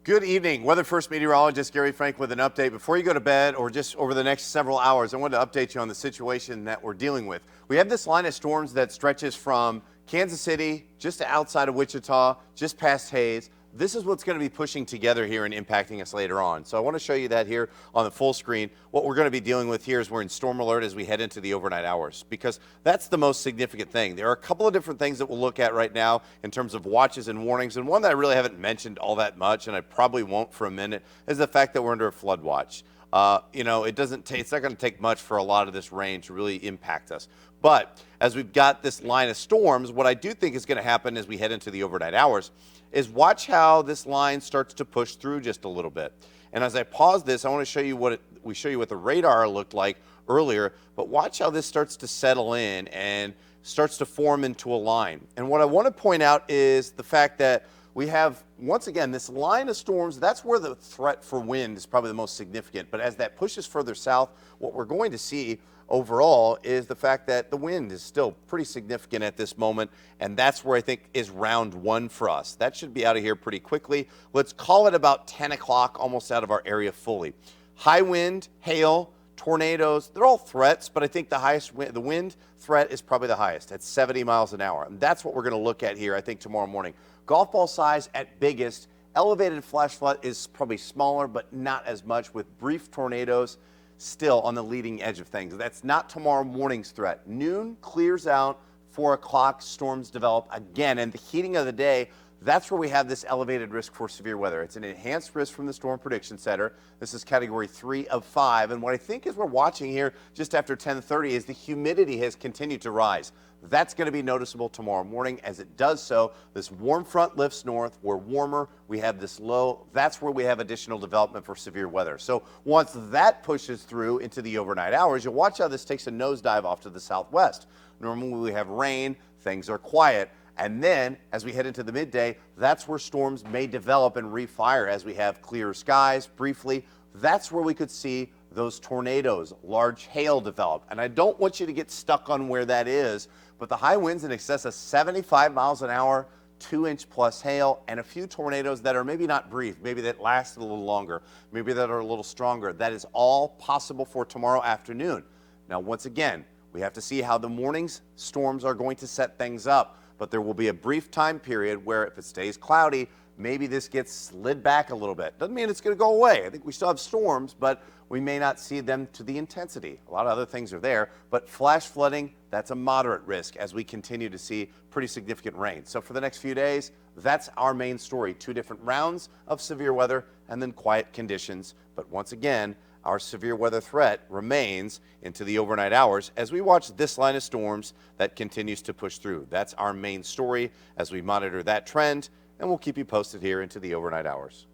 Good evening. Weather First meteorologist Gary Frank with an update. Before you go to bed or just over the next several hours, I wanted to update you on the situation that we're dealing with. We have this line of storms that stretches from Kansas City just outside of Wichita, just past Hays. This is what's going to be pushing together here and impacting us later on. So I want to show you that here on the full screen. What we're going to be dealing with here is we're in storm alert as we head into the overnight hours, because that's the most significant thing. There are a couple of different things that we'll look at right now in terms of watches and warnings, and one that I really haven't mentioned all that much, and I probably won't for a minute, is the fact that we're under a flood watch. It's not going to take much for a lot of this rain to really impact us. But as we've got this line of storms, what I do think is going to happen as we head into the overnight hours is watch how this line starts to push through just a little bit. And as I pause this, I want to show you what the radar looked like earlier, but watch how this starts to settle in and starts to form into a line. And what I want to point out is the fact that we have, once again, this line of storms. That's where the threat for wind is probably the most significant. But as that pushes further south, what we're going to see overall is the fact that the wind is still pretty significant at this moment. And that's where I think is round one for us. That should be out of here pretty quickly. Let's call it about 10 o'clock, almost out of our area fully. High wind, hail, tornadoes, they're all threats, but I think the wind threat is probably the highest at 70 miles an hour. And that's what we're going to look at here, I think, tomorrow morning. Golf ball size at biggest. Elevated flash flood is probably smaller, but not as much, with brief tornadoes still on the leading edge of things. That's not tomorrow morning's threat. Noon clears out, 4 o'clock, storms develop again, and the heating of the day, that's where we have this elevated risk for severe weather. It's an enhanced risk from the Storm Prediction Center. This is category 3 of 5. And what I think is we're watching here just after 10:30 is the humidity has continued to rise. That's going to be noticeable tomorrow morning. As it does so, this warm front lifts north. We're warmer. We have this low. That's where we have additional development for severe weather. So once that pushes through into the overnight hours, you'll watch how this takes a nosedive off to the southwest. Normally we have rain. Things are quiet. And then, as we head into the midday, that's where storms may develop and refire as we have clear skies briefly. That's where we could see those tornadoes, large hail develop. And I don't want you to get stuck on where that is, but the high winds in excess of 75 miles an hour, 2-inch plus hail, and a few tornadoes that are maybe not brief, maybe that last a little longer, maybe that are a little stronger. That is all possible for tomorrow afternoon. Now, once again, we have to see how the morning's storms are going to set things up. But there will be a brief time period where if it stays cloudy, maybe this gets slid back a little bit. Doesn't mean it's going to go away. I think we still have storms, but we may not see them to the intensity. A lot of other things are there, but flash flooding, that's a moderate risk as we continue to see pretty significant rain. So for the next few days, that's our main story. 2 different rounds of severe weather and then quiet conditions. But once again, our severe weather threat remains into the overnight hours as we watch this line of storms that continues to push through. That's our main story as we monitor that trend, and we'll keep you posted here into the overnight hours.